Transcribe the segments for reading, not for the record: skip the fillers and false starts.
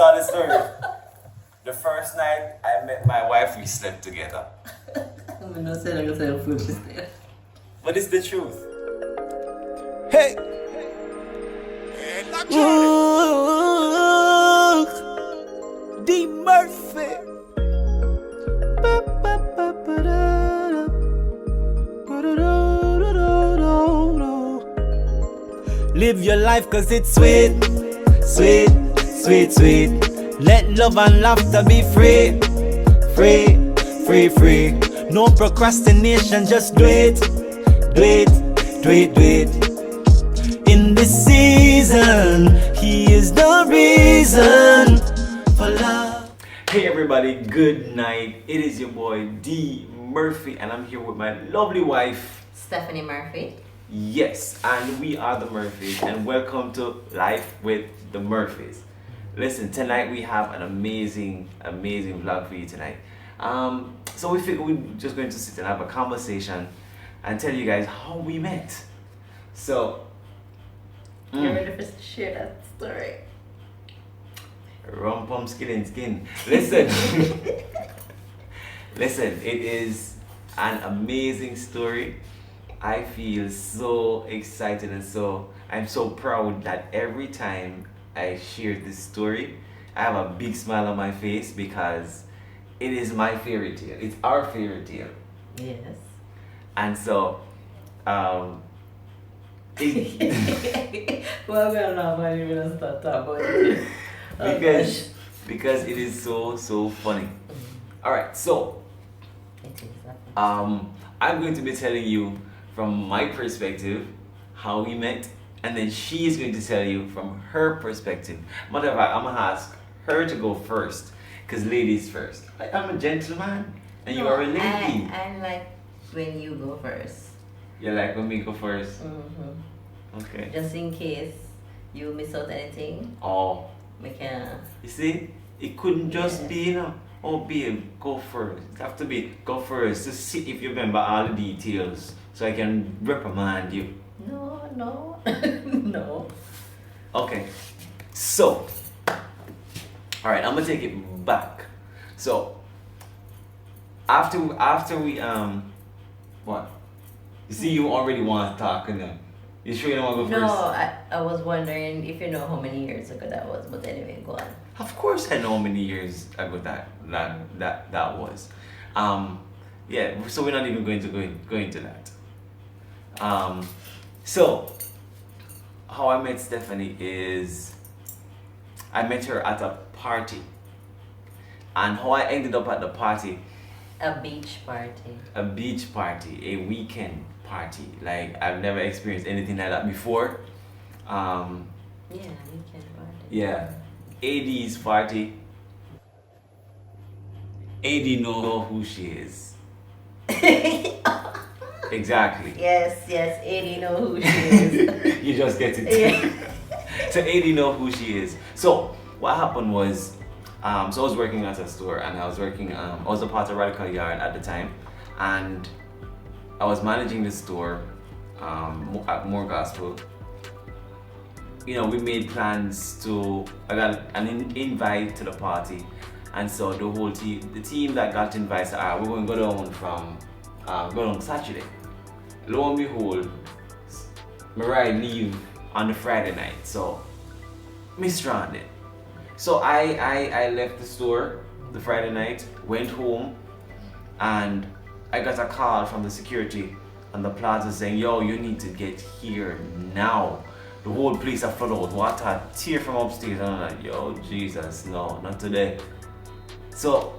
start the story. The first night I met my wife, we slept together. I'm not saying I'm going to food instead. But it's the truth. Hey. Ooh, D Murphy. Live your life cause it's sweet, sweet, sweet, sweet. Let love and laughter be free, free, free, free. No procrastination, just do it, do it, do it, do it. In this season, he is the reason for love. Hey everybody, good night. It is your boy D Murphy and I'm here with my lovely wife Stephanie Murphy. Yes, and we are the Murphys and welcome to Life with the Murphys. Listen, tonight we have an amazing vlog for you tonight. So we figured we're just going to sit and have a conversation and tell you guys how we met. So You're ready for us to share that story? rum pum skin and skin. Listen. Listen, it is an amazing story. I feel so excited and I'm so proud that every time I share this story, I have a big smile on my face because it is my fairy tale. It's our fairy tale. Yes. And so, Well, we're not going to start talking about it. because it is so funny. All right, so It is. I'm going to be telling you from my perspective how we met, and then she is going to tell you from her perspective. Matter of fact, I'm gonna ask her to go first, because ladies first. I'm a gentleman and you are a lady. I like when you go first. You like when we go first? Mm-hmm. Okay. Just in case you miss out anything, Oh, we can. you see, it couldn't just Yeah. be, you know, oh babe, go first. It have to be go first to see if you remember all the details, so I can reprimand you. No, no. Okay, so, all right, I'm gonna take it back. So, after we what? You see, you already want to talk, and you sure you don't want to go No, first? I was wondering if you know how many years ago that was, but anyway, go on. Of course, I know how many years ago that was. Yeah. So we're not even going to go into that. So how I met Stephanie is I met her at a party, and how I ended up at the party, A beach party. a beach party, a weekend party. Like I've never experienced anything like that before. Yeah, weekend party. Yeah, AD's party. AD know who she is. Exactly. Yes, Eddie know who she is. You just get it. Yeah. So AD know who she is. So what happened was, so I was working at a store, and I was working. I was a part of Radical Yard at the time, and I was managing the store at More Gospel. You know, we made plans to. I got an invite to the party, and so the whole team, the team that got invited, said, "Alright, we're going to go down from go down Saturday." Lo and behold, Mariah leave on the Friday night, so me stranded. So I left the store the Friday night, went home, and I got a call from the security on the plaza saying, "Yo, you need to get here now. The whole place are flooded out. Water tear from upstairs." And I'm like, "Yo, Jesus, no, not today." So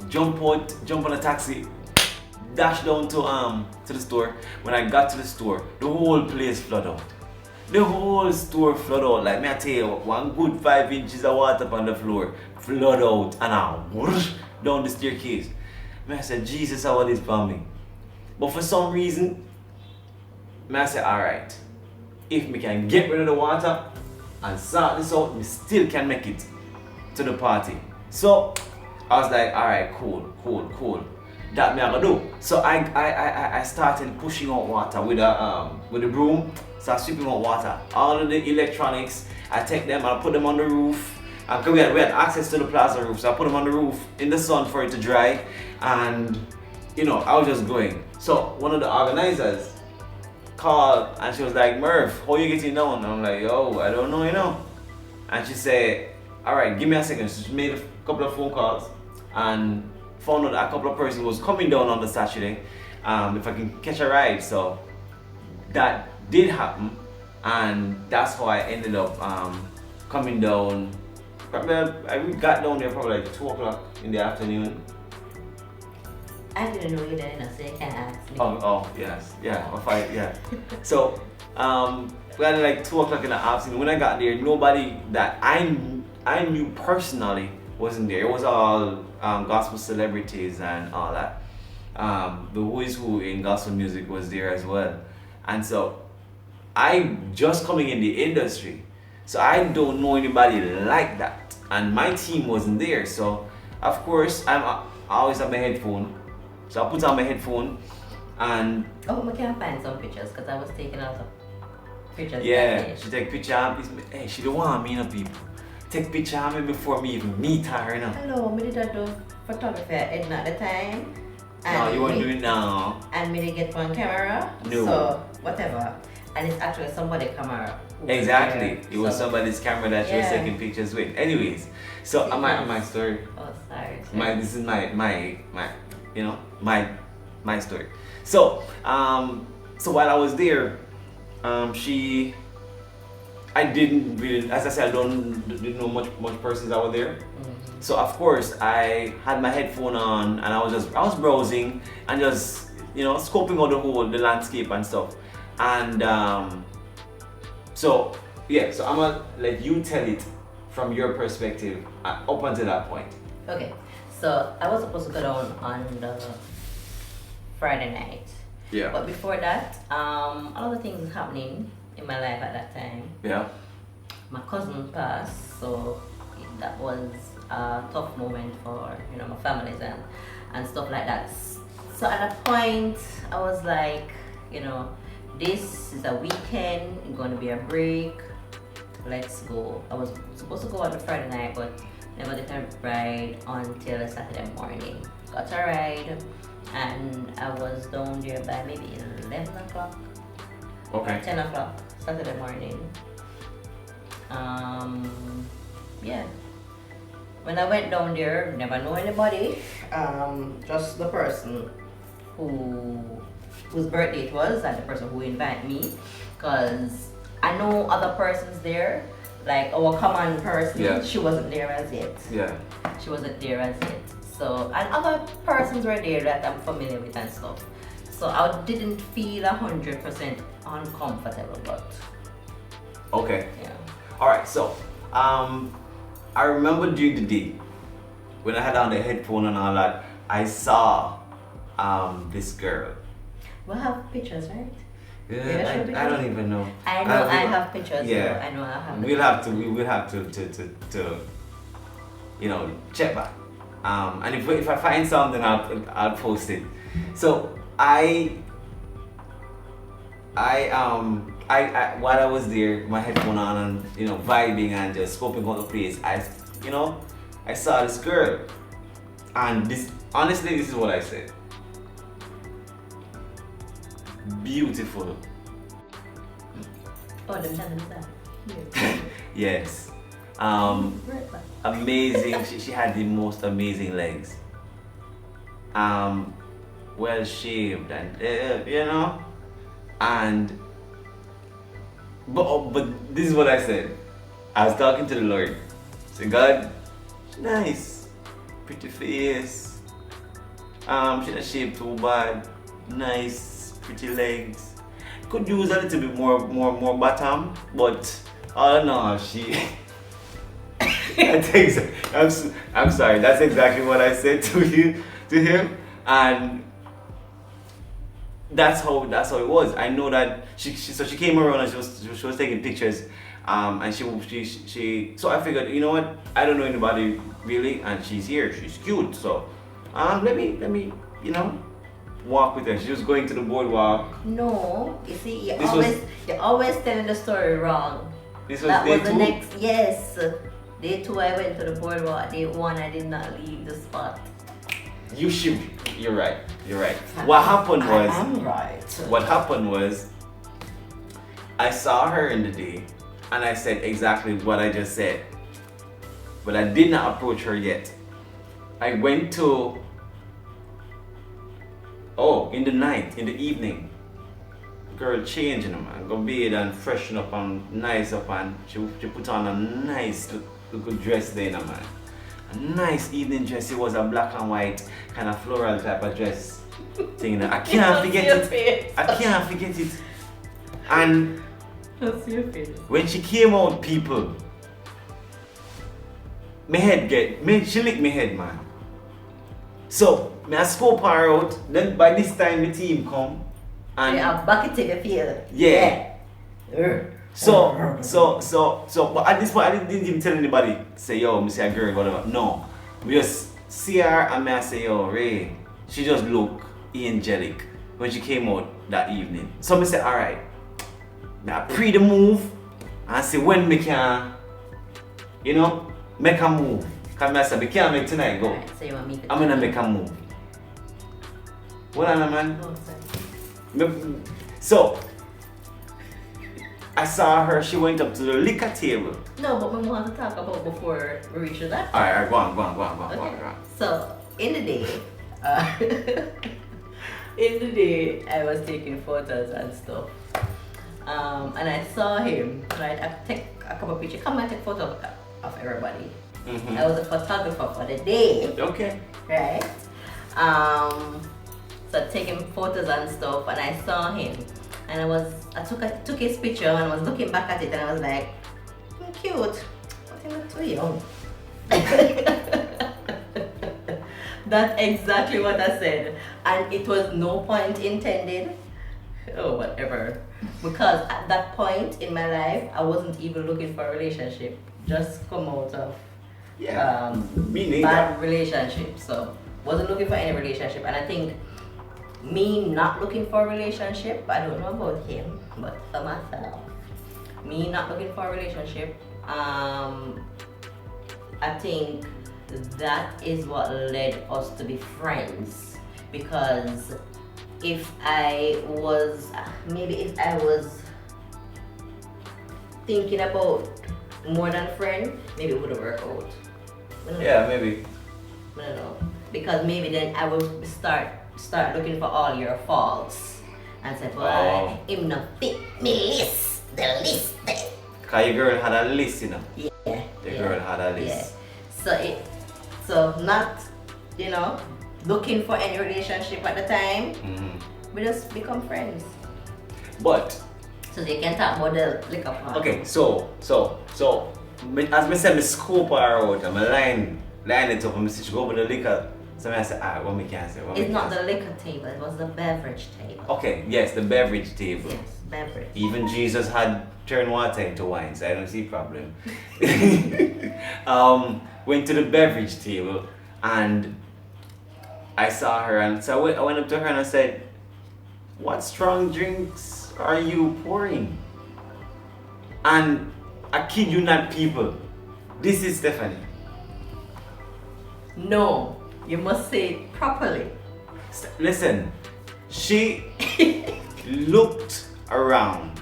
jump on a taxi, dash down to the store. When I got to the store, the whole place flooded out. The whole store flood out. Like me I tell you, one good 5 inches of water on the floor, flood out, and I whoosh down the staircase. I said, Jesus, how this for me? But for some reason, I said, alright, if me can get rid of the water and sort this out, we still can make it to the party. So I was like, alright, cool. That me I gonna do. So I started pushing out water with a broom. Start sweeping out water. All of the electronics, I take them, I put them on the roof, Because we had access to the plaza roof, so I put them on the roof in the sun for it to dry, and I was just going. So one of the organizers called and she was like, Murph, how you getting down? And I'm like, yo, I don't know, And she said, all right, give me a second. She made a couple of phone calls and found out a couple of persons was coming down on the Saturday, if I can catch a ride. So that did happen, and that's how I ended up coming down. Probably I got down there probably like 2 o'clock in the afternoon. I didn't know you didn't, so you can ask me. Oh yes, yeah, or 5, yeah. So we had like 2 o'clock in the afternoon. When I got there, nobody that I knew personally wasn't there. It was all gospel celebrities and all that. The who is who in gospel music was there as well, and so I just coming in the industry, so I don't know anybody like that, and my team wasn't there. So of course I always have my headphone. So I put on my headphone and we can find some pictures because I was taking out some pictures. yeah, she take picture of me. Hey, she don't want me, people. Take picture of me before me even meet her, Hello, me did that do photography at Edna at the time. No, you won't do it now. And me did get one camera. No. So whatever. And it's actually somebody's camera. Exactly. It was somebody's camera that she was taking pictures with. Anyways, so my story. Oh, sorry. This is my my story. So so while I was there, I didn't really, as I said, didn't know much persons that were there. Mm-hmm. So of course I had my headphone on and I was browsing and just scoping out the landscape and stuff. And so I'm gonna let you tell it from your perspective up until that point. Okay, so I was supposed to go down on the Friday night. Yeah. But before that, a lot of things happening in my life at that time. Yeah. My cousin passed, so that was a tough moment for my families and stuff like that. So at a point, I was like, this is a weekend, it's going to be a break. Let's go. I was supposed to go on the Friday night, but never did a ride until Saturday morning. Got a ride, and I was down there by maybe 11 o'clock. Okay. 10 o'clock Saturday morning. Yeah. When I went down there, never know anybody. Just the person whose birthday it was and the person who invited me. Cause I know other persons there, like our common person. Yeah. She wasn't there as yet. Yeah. She wasn't there as yet. So, and other persons were there that I'm familiar with and stuff. So I didn't feel 100% uncomfortable, but Okay. yeah. Alright, so I remember during the day when I had on the headphone and all that, I saw this girl. We'll have pictures, right? Yeah, I don't even know. I know I have pictures. Yeah. So I know I have. We will have to check back. And if I find something, I'll post it. So I while I was there, my headphone on and vibing and just scoping out the place, I saw this girl, and this is what I said. Beautiful. Oh, them channels that. Yes. Right back. Amazing. she had the most amazing legs. Well shaved and and but this is what I said. I was talking to the Lord. I said, God, she's nice, pretty face. She not shaped too bad. Nice, pretty legs. Could use a little bit more bottom, but all in all, she. I'm sorry. That's exactly what I said to him, and that's how it was. I know that she came around and she was taking pictures, and she so I figured, you know what, I don't know anybody really, and she's here, she's cute, so let me walk with her. She was going to the boardwalk. No, you see, you're always telling the story wrong. This was That day was the two? next. Yes. Day 2 I went to the boardwalk. Day 1 I did not leave the spot. You're right. What happened was, I'm right. what happened was, I saw her in the day, and I said exactly what I just said. But I did not approach her yet. I went to, in the night, in the evening. Girl changing them and go bathe and freshen up and nice up, and she put on a nice little dress there, man. A nice evening dress. It was a black and white kind of floral type of dress thing. I can't forget it. I can't forget it. And That's your face. when she came out, people, she licked my head, man. So, I scope her out. Then by this time, the team come. And Yeah, bucket take a feel. yeah. Yeah. So, but at this point, I didn't even tell anybody, say, yo, me see a girl, whatever. No. We just see her and I say, yo, Ray, she just look angelic when she came out that evening. So I say, alright, I pre the move and see when me can, make a move. Because I say, we can't make tonight go. Alright, so you want me to I'm gonna make a move. Hold on, man. Oh, sorry. So, I saw her, she went up to the liquor table. No, but we want to talk about before we reach to that. Alright, go on. Okay. So in the day, I was taking photos and stuff, and I saw him. Right, I take a couple of pictures. Come and take photos of everybody. Mm-hmm. I was a photographer for the day, Okay. right? So taking photos and stuff, and I saw him, and I took his picture and was looking back at it, and I was like, cute, but he look too young. That's exactly what I said, and it was no point intended. Oh, whatever. Because at that point in my life, I wasn't even looking for a relationship. Just come out of Me neither. bad relationship. So wasn't looking for any relationship, and I think me not looking for a relationship, I don't know about him, but for myself, me not looking for a relationship, I think that is what led us to be friends. Because if I was thinking about more than friend, maybe it would have worked out. I don't know. Yeah, maybe. I don't know. Because maybe then I will start looking for all your faults and say, well, him not fit me list, the list there. Cause your girl had a list, Yeah. Your girl had a list. Yeah. So not, looking for any relationship at the time. Mm-hmm. We just become friends. But So they can talk about the liquor part. okay, so as I said, I scope her out, I'm line it up, and she go over the liquor. So I said, what me can say? It's not the liquor table, it was the beverage table. Okay, yes, the beverage table. Yes, beverage. Even Jesus had turned water into wine, so I don't see problem. Went to the beverage table, and I saw her, and so I went up to her and I said, what strong drinks are you pouring? And I kid you not, people, this is Stephanie. No, you must say it properly. Listen, she looked around,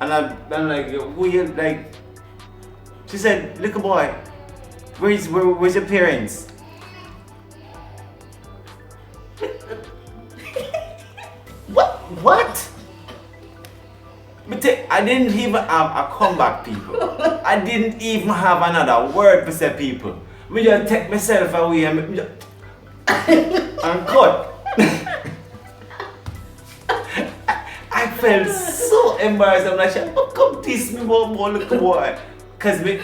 and I'm like, who you like? She said, little boy, where's your parents? What? But I didn't even have a comeback, people. I didn't even have another word to say, people. Me just take myself away and cut. I felt so embarrassed. I'm like, how come this me more little boy? Cause me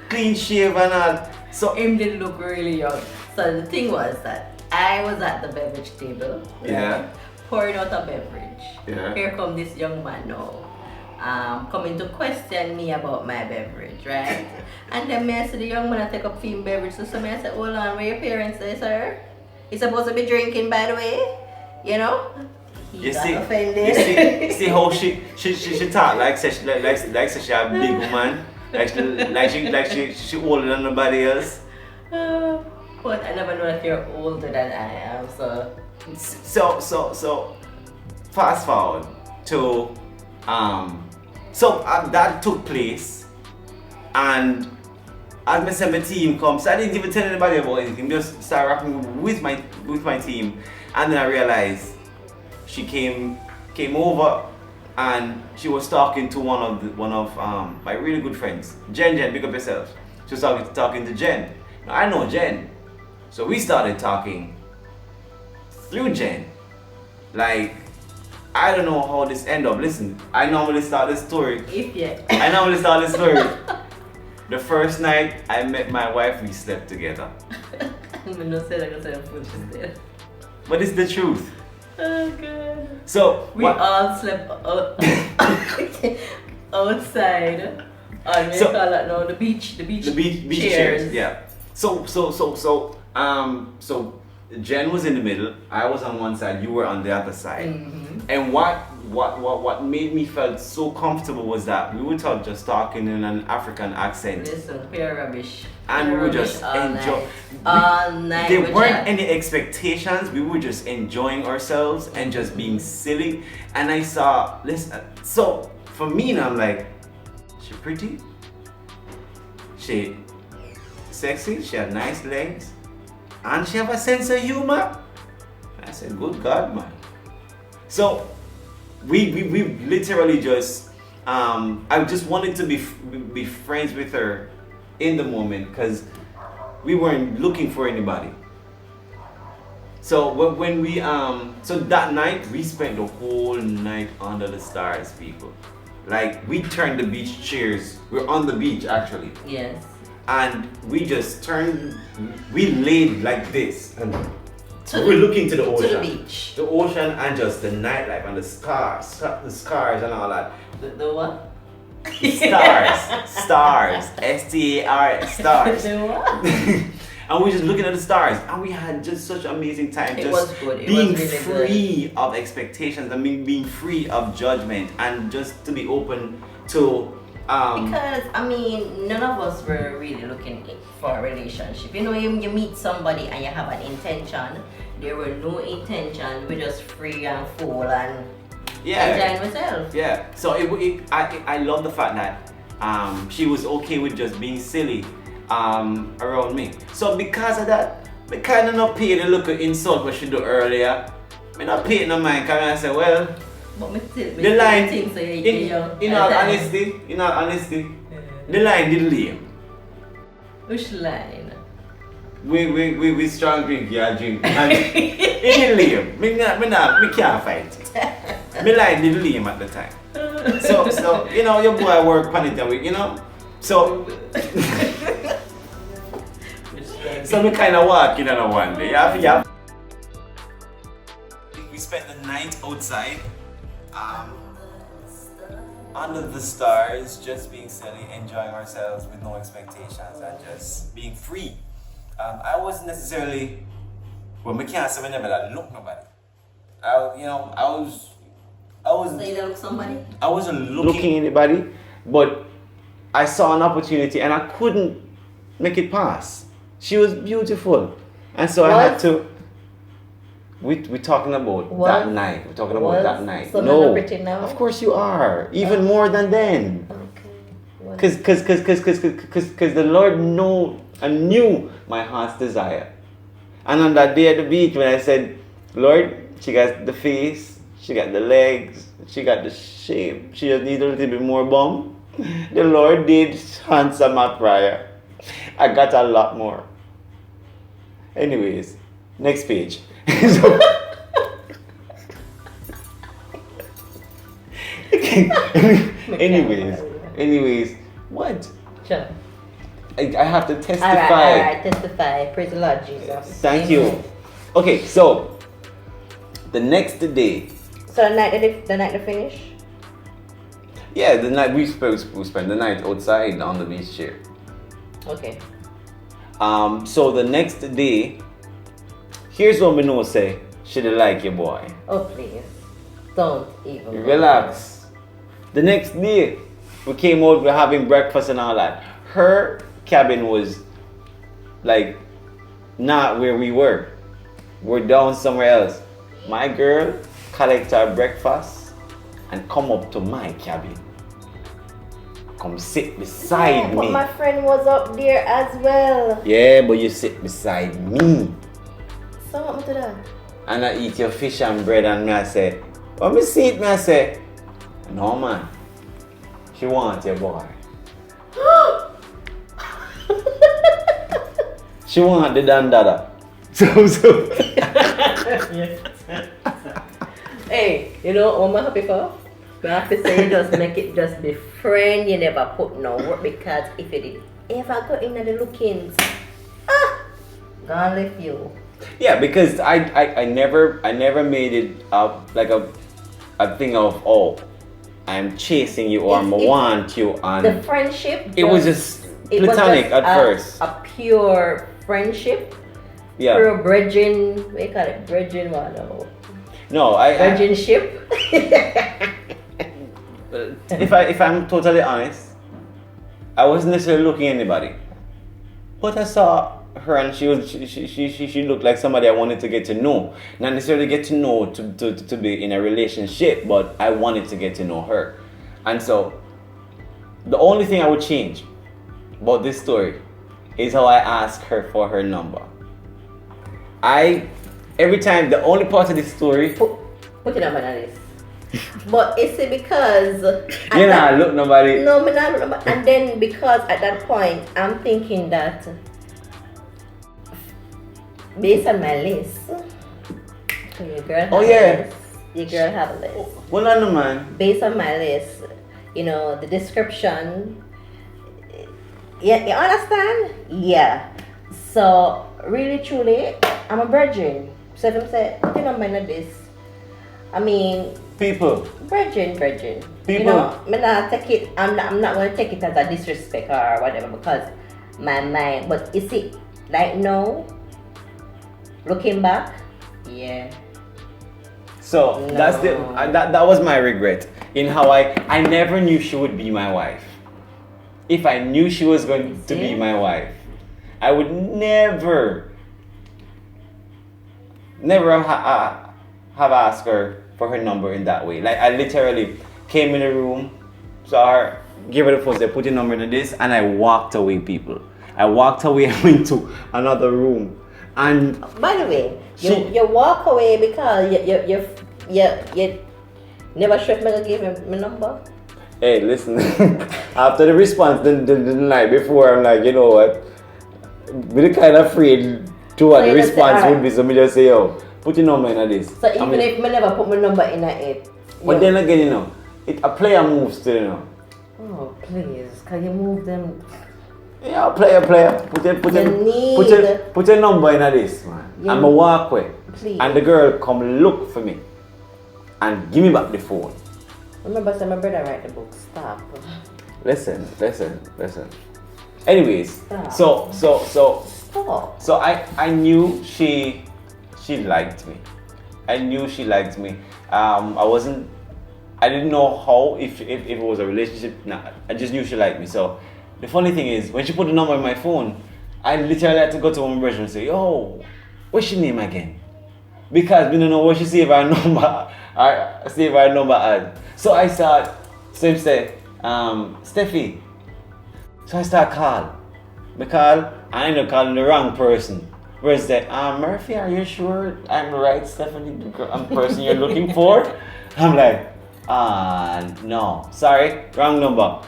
clean shave and all. So Him did look really young. So the thing was that I was at the beverage table, Yeah. pouring out a beverage. Yeah. Here come this young man now, coming to question me about my beverage, right? And then me I see the young man I take up him beverage, so me I said, hold on, where your parents there, sir? He's supposed to be drinking, by the way, He you got see offended. how she talk like such she a big woman She older than nobody else. But I never know that you're older than I am, so. So fast forward to that took place, and as I said, my team comes. So I didn't even tell anybody about anything. Just start rapping with my team, and then I realized she came over, and she was talking to one of my really good friends, Jen. Big up yourself. She was talking to Jen. Now I know Jen, so we started talking through Jen. Like, I don't know how this end up. Listen, I normally start this story. I normally start this story. The first night I met my wife, we slept together. I'm not saying But it's the truth. Oh god. So we all slept outside. On the beach chairs. Yeah. So Jen was in the middle, I was on one side, you were on the other side. Mm-hmm. And what made me felt so comfortable was that we were just talking in an African accent. Listen, pure rubbish. And we were just enjoying. All night. There weren't any expectations, we were just enjoying ourselves and just being silly. And I saw, listen, so for me now, I'm like, she pretty, she sexy, she had nice legs, and she have a sense of humor. I said, good God, man. So we literally just I just wanted to be friends with her in the moment, because we weren't looking for anybody. So when we so that night we spent the whole night under the stars, people. Like, we turned the beach chairs. We're on the beach actually. Yes. And we just turned, we laid like this, and we're looking to the ocean. To the beach. The ocean and just the nightlife and the scars and all that. The what? Stars. S-T-A-R-S, stars. The what? And we were just looking at the stars, and we had just such amazing time. It just was good. It being was really free of expectations, and being free of judgment, and just to be open to because I mean, none of us were really looking for a relationship. You know, you meet somebody and you have an intention. There were no intention. We're just free and full and enjoying myself. Yeah. So I love the fact that she was okay with just being silly around me. So because of that, I kind of not pay the little insult what she do earlier. I not pay it no mind, because I say, well, but the line, in all honesty, the line did lame. Which line? We strong drink, yeah, drink. And it did lame. Me can't fight it. Me line did lame at the time. So you know, your boy work on it a week, you know? So so we kind of walking on one day. Yeah. We spent the night outside, under the stars, just being silly, enjoying ourselves with no expectations, and just being free. I wasn't necessarily, well, me can't say I never look nobody. So you don't look somebody? I wasn't looking anybody, but I saw an opportunity and I couldn't make it pass. She was beautiful, and so I had to. We're talking about that night. We're talking about that night. So no, pretty now? Of course you are. Even more than then. Okay. Because the Lord knew my heart's desire. And on that day at the beach, when I said, Lord, she got the face, she got the legs, she got the shape, she just needs a little bit more bum. The Lord did answer my prayer. I got a lot more. Anyways, next page. Anyways, what? Sure. I have to testify. Alright, testify. Praise the Lord Jesus. Thank you. Okay, so the next day. So the night they finish? Yeah, the night we spent the night outside on the beach chair. Okay. So the next day, here's what we know say. Should have like your boy. Oh please. Don't even. Relax. The next day, We came out, we're having breakfast and all that. Her cabin was like not where we were. We're down somewhere else. My girl collect her breakfast and come up to my cabin. Come sit beside But me. my friend was up there as well. Yeah, but you sit beside me. So what to that? And I eat your fish and bread and me I say, when me see it, me I say, no man, she wants your boy. She want the dandada. So. Hey, you know what I'm happy for? I have to say, just make it just be friend. You never put no work, because if you did ever go in the lookings, gonna leave you. Yeah, because I never made it up like a thing of, oh, I'm chasing you or I want you, and The friendship. it was just it was platonic just at first. A pure friendship. Yeah. Pure bridging. What do you call it? Bridging what? No. No, I Bridging ship. if I'm totally honest, I wasn't necessarily looking at anybody, but I saw her and she looked like somebody I wanted to get to know. Not necessarily get to know to be in a relationship, but I wanted to get to know her. And so the only thing I would change about this story is how I asked her for her number. Every time, the only part of this story, Put it on my list. But it's because you know, look nobody. No, me not look nobody. And then because at that point I'm thinking that based on my list, your girl have Oh, a yeah. list. Your girl have a list. Well, I know, man. Based on my list, you know, the description. Yeah, you understand? Yeah. So really, truly, I'm a virgin. So if I'm saying, put your number in this. I mean, People. virgin. People. You know, me not take it. I'm not gonna take it as a disrespect or whatever, because my mind. But you see, like now, looking back, yeah. So No. that's that was my regret in how I never knew she would be my wife. If I knew she was going to be See? my wife, I would never have asked her for her number in that way. Like, I literally came in the room, saw her, gave her the phone, said, put your number in this, and I walked away, people. I walked away and went to another room. And By the way, She- you walk away because you never sure if me gonna give him my number. hey, listen, after the response the night before, I'm like, you know what? Be the kind of afraid to what So the you just say, response alright. would be. So me just say, yo, put your number in this. So even if me never put my number in it. But then again, you know, a player moves still, you know. Oh please, can you move them? Yeah, player. Put your number in this, man. You- I'm a walk away. Please. And the girl come look for me and give me back the phone. Remember, so my brother write the book. Stop. Listen. Anyways, Stop. so I knew she liked me. I knew she liked me. I didn't know how, if it was a relationship. Nah, I just knew she liked me. So the funny thing is, when she put the number in my phone, I literally had to go to my brother and say, yo, what's your name again? Because we don't know what she save our number or save our number as. So I start, so him say, Steffi. So I start call. I end up calling the wrong person. Whereas that, Murphy, are you sure I'm the right Stephanie, the person you're looking for? I'm like, no, sorry, wrong number.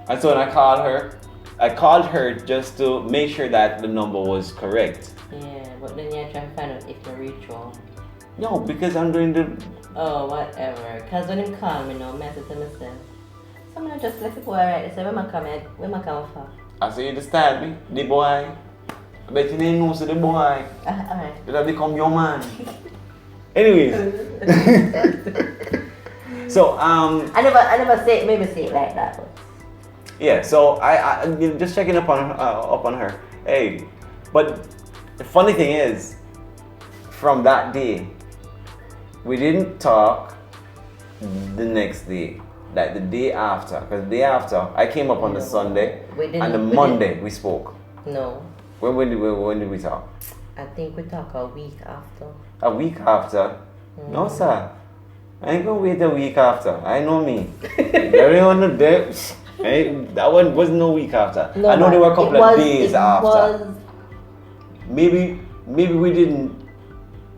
And so when I called her just to make sure that the number was correct. Yeah, but then you're trying to find out if you reach home. No, because I'm doing the, Oh, whatever. Cause when him call me now, I have to tell myself. Someone just let the boy right. They say, where my come for? I say, you understand me? The boy. I bet you didn't know, so the boy. Alright. That become your man. Anyways. So, I never say it like that. But yeah, so I you know, just checking up on her. Hey, but the funny thing is, from that day, we didn't talk the next day. like the day after, because the day after I came up on the Sunday, and the Monday we spoke. No. When did we talk? I think we talk a week after. A week after? No, sir. I ain't gonna wait a week after. I know me. Everyone know that. That one wasn't no week after. No, I know there were a couple of days after. Was... Maybe we didn't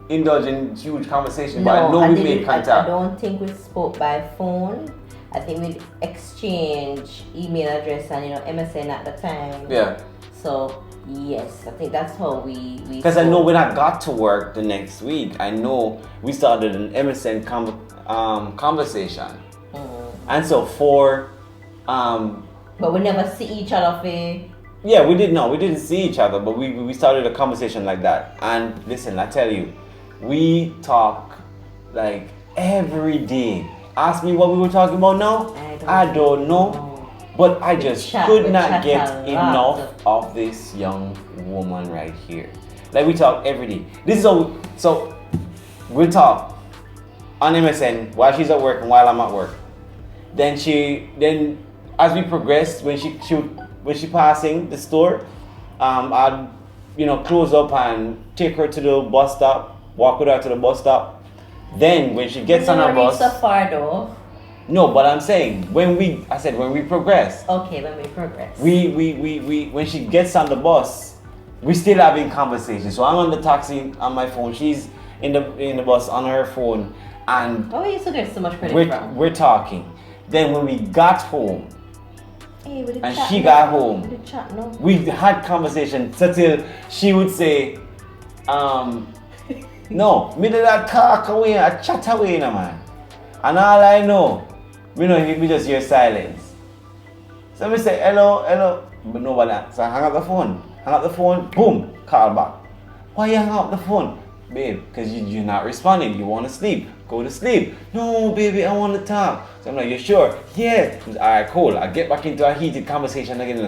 indulge in huge conversation, but I know we made contact. I don't think we spoke by phone. I think we exchanged email address and MSN at the time. Yeah. So yes, I think that's how we. Because I know when I got to work the next week, I know we started an MSN conversation, and so but we never see each other for. Yeah, we didn't see each other, but we started a conversation like that. And listen, I tell you, we talk like every day. Ask me what we were talking about now. I don't know. But I just could not get enough of this young woman right here. Like we talk every day. This is how so we'll talk on MSN while she's at work and while I'm at work. Then as we progress, when she passing the store, I'd close up and take her to the bus stop, walk with her to the bus stop. Then when she gets on her bus, so far though. No, but I'm saying when we progress. Okay, when we progress. We when she gets on the bus, we still having conversation. So I'm on the taxi on my phone. She's in the bus on her phone, and we used to get so much credit from. We're talking. Then when we got home, and chat, she got home, we had conversation till she would say, no, me did that talk away, I chat away, no man. And all I know, we just hear silence. So we say hello, but nobody. So I hang up the phone, boom, call back. Why you hang up the phone? Babe, because you're not responding, you want to sleep. Go to sleep. No, baby, I want to talk. So I'm like, you sure? Yeah. Alright, cool. I get back into a heated conversation again.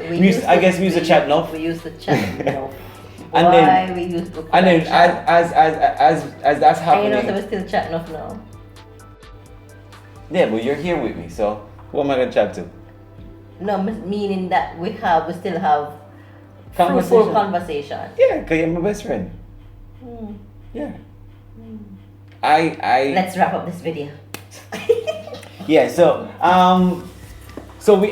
We used to chat now. We used to chat now. And then as that's happening. I know, so we're still chatting off now. Yeah, but you're here with me, so who am I gonna chat to? No, meaning that we still have fruitful conversation. Yeah, because you're my best friend. Yeah. I Let's wrap up this video. Yeah, so we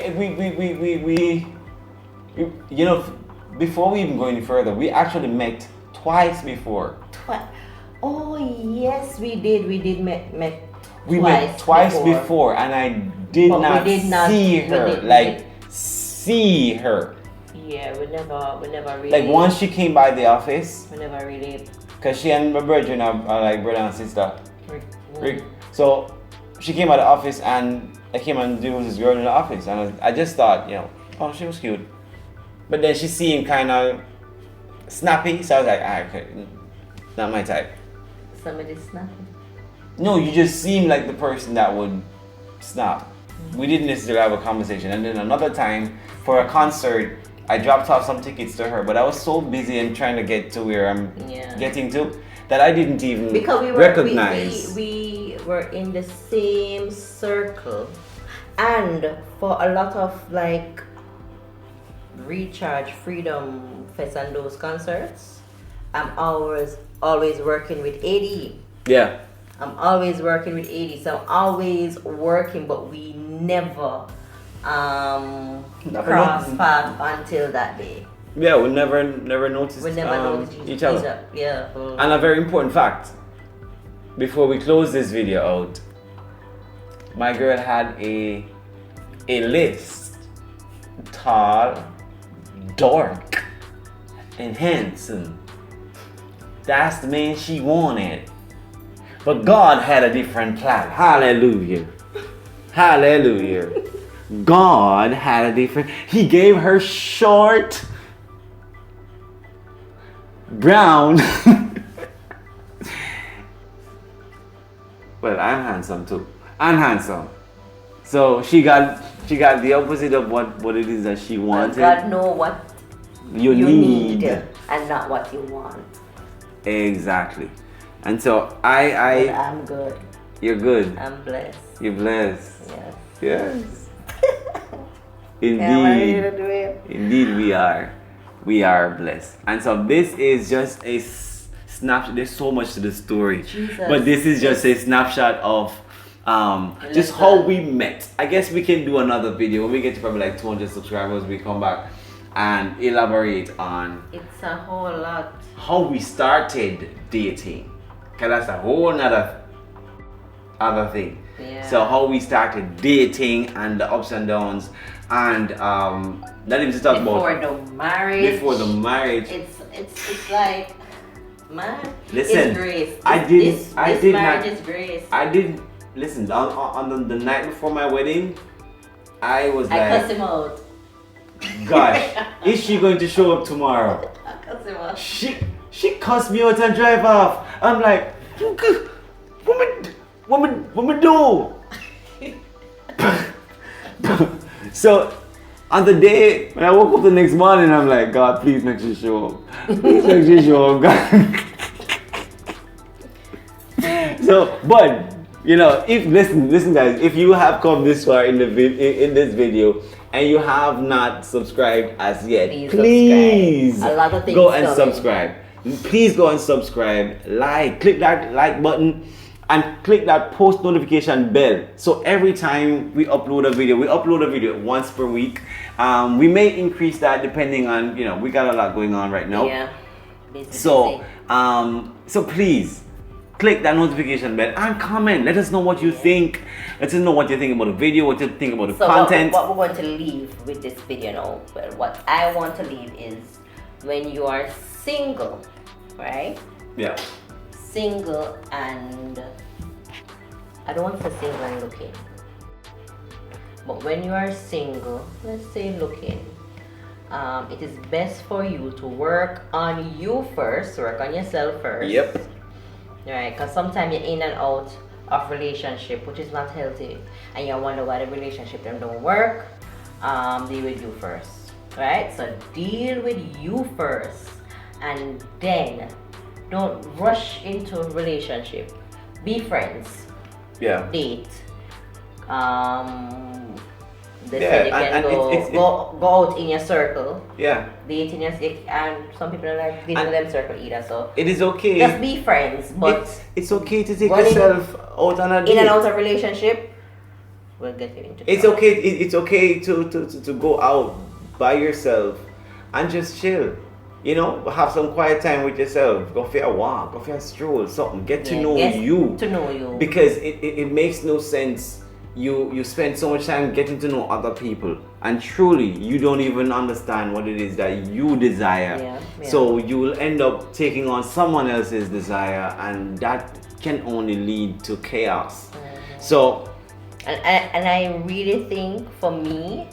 before we even go any further, we actually met twice before. Oh yes, we did. We met twice before, and I did not see her. See her. Yeah, we never really. Like once she came by the office. We never really. Cause she and my brethren are like brother and sister. Rick. So she came by the office, and I came and there was this girl in the office, and I just thought, oh, she was cute. But then she seemed kind of snappy, so I was like, okay, not my type. Somebody snappy? No, you just seem like the person that would snap. We didn't necessarily have a conversation. And then another time, for a concert, I dropped off some tickets to her, but I was so busy and trying to get to where I'm getting to that I didn't even recognize. We were in the same circle, and for a lot of like Recharge, Freedom Fest and those concerts, I'm always working with AD. Yeah. I'm always working with AD, so I'm always working, but we never cross paths until that day. Yeah, we never noticed each other. Yeah. And a very important fact, before we close this video out, my girl had a list: tall, dark, and handsome. That's the man she wanted. But God had a different plan. Hallelujah. Hallelujah. God had a different. He gave her short, brown. Well, I'm handsome too. I'm handsome. So she got the opposite of what it is that she wanted. God know what you need and not what you want. Exactly. And so I'm good. You're good. I'm blessed. You're blessed. Yes. Yes. Yeah, what are you Indeed. gonna do it? Indeed, we are. We are blessed. And so this is just a snapshot. There's so much to the story, Jesus. but this is just a snapshot of just how we met. I guess we can do another video when we get to probably like 200 subscribers. We come back and elaborate on It's a whole lot. how we started dating. Cause that's a whole nother other thing. Yeah. So how we started dating and the ups and downs, and not even to talk Before about the marriage. before the marriage. It's like, man. Listen, it's grace. I did- This I did marriage not- is grace. I didn't listen on the night before my wedding. I was I cuss like, him out. gosh, is she going to show up tomorrow? I cuss him out. She cussed me out and drive off. I'm like, woman do. So on the day when I woke up the next morning, I'm like, God, please make sure you show up. Please make sure you show up, God. So, but you know, if listen, guys, if you have come this far in the in this video and you have not subscribed as yet, Please subscribe. A lot of things go and coming. subscribe. Please go and subscribe, click that like button, and click that post notification bell. So every time we upload a video once per week. We may increase that depending on, you know, we got a lot going on right now. Yeah. Busy, So, busy. so please click that notification bell and comment. Let us know what you think. Let us know what you think about the video, what you think about the So content. what we're going to leave with this video now, well, what I want to leave is when you are single, right? Yeah. Single and I don't want to say single and looking, but when you are single, let's say looking, it is best for you to work on you first, work on yourself first. Yep. Right, because sometimes you're in and out of relationship, which is not healthy, and you wonder why the relationship them don't work. Deal with you first, right? So deal with you first, and then don't rush into a relationship. Be friends, Yeah. date. They Yeah, say you can and go out in your circle, Yeah. date in your, and some people don't like dating in them circle either. So It is okay. just be friends, but it's okay to take running yourself out on a date. in and out of relationship will get you into It's trouble. okay. It's okay to go out by yourself and just chill. You know, have some quiet time with yourself. Go for a walk. Go for a stroll. Something. Get to Yeah, know get you. to know you. Because it makes no sense. You spend so much time getting to know other people, and truly you don't even understand what it is that you desire. Yeah, yeah. So you will end up taking on someone else's desire, and that can only lead to chaos. So And I really think for me,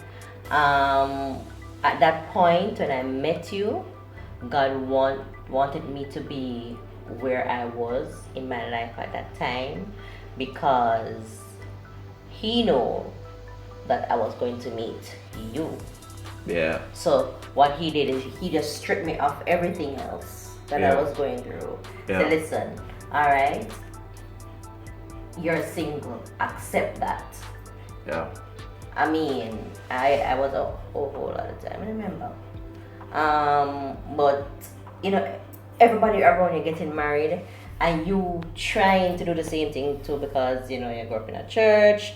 at that point when I met you, God wanted me to be where I was in my life at that time, because He knew that I was going to meet you. yeah, So what He did is He just stripped me off everything else that I Yeah. was going through. Yeah. So listen, all right, you're single, accept that. yeah, I mean, I was a whole lot of time, I remember. But you know, everybody around you getting married, and you trying to do the same thing too, because you know you grew up in a church,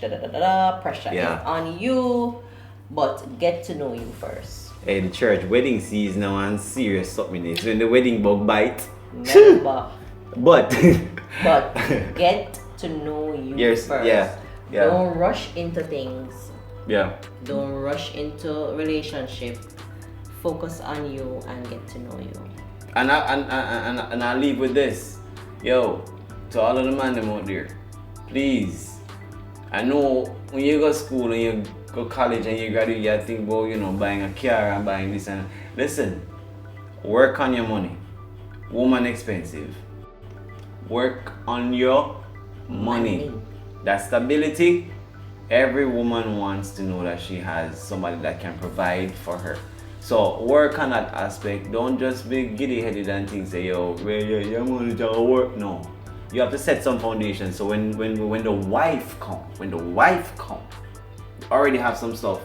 pressure Yeah. is on you. But get to know you first. Hey, the church wedding season now and serious something is when the wedding bug bite. Remember, But but get to know you Yes, first. yeah, yeah. Don't rush into things. yeah, Don't rush into relationship. Focus on you and get to know you. and I leave with this, yo, to all of the man them out there, please. I know when you go to school and you go college and you graduate, you think about, you know, buying a car and buying this and listen. Work on your money. Woman expensive. Work on your money. That stability. Every woman wants to know that she has somebody that can provide for her. So work on that aspect. Don't just be giddy headed and think say, yo, well, yeah, I'm gonna work. No. you have to set some foundation. So when the wife come, you already have some stuff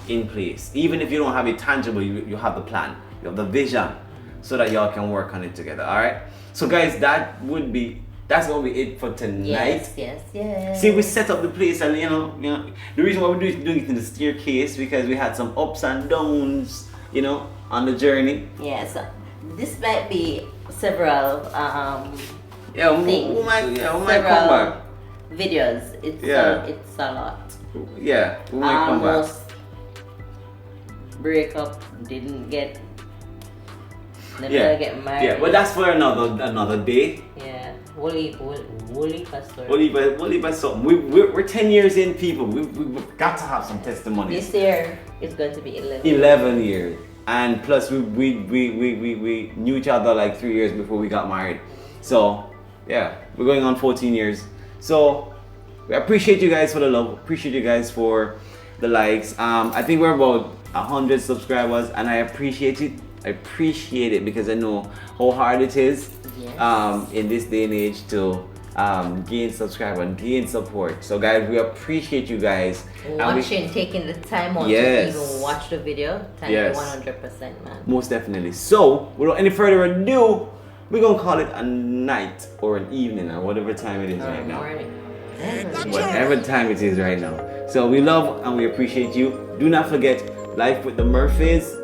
in place. Even if you don't have it tangible, you have the plan, you have the vision, so that y'all can work on it together. All right. So guys, that's gonna be it for tonight. Yes. See, we set up the place, and you know, the reason why we're doing it in the staircase because we had some ups and downs, on the journey. Yes. This might be several we might come back. videos. It's a lot. Yeah, we might come back. Almost breakup, didn't get. Never get married. Yeah, but that's for another day. Yeah, woolly pastor. We'll leave something. We're 10 years in, people. We've got to have some testimonies. This year is going to be 11. 11 years, and plus we knew each other like 3 years before we got married. So yeah, we're going on 14 years. So we appreciate you guys for the love. Appreciate you guys for the likes. I think we're about 100 subscribers, and I appreciate it. I appreciate it because I know how hard it is in this day and age to gain subscribers and gain support. So guys, we appreciate you guys Watching, taking the time out to even watch the video. Thank you 100%, man. Most definitely. So without any further ado, we're gonna call it a night or an evening or whatever time it is right now. Morning. Whatever time it is right now. So we love and we appreciate you. Do not forget, Life with the Murphys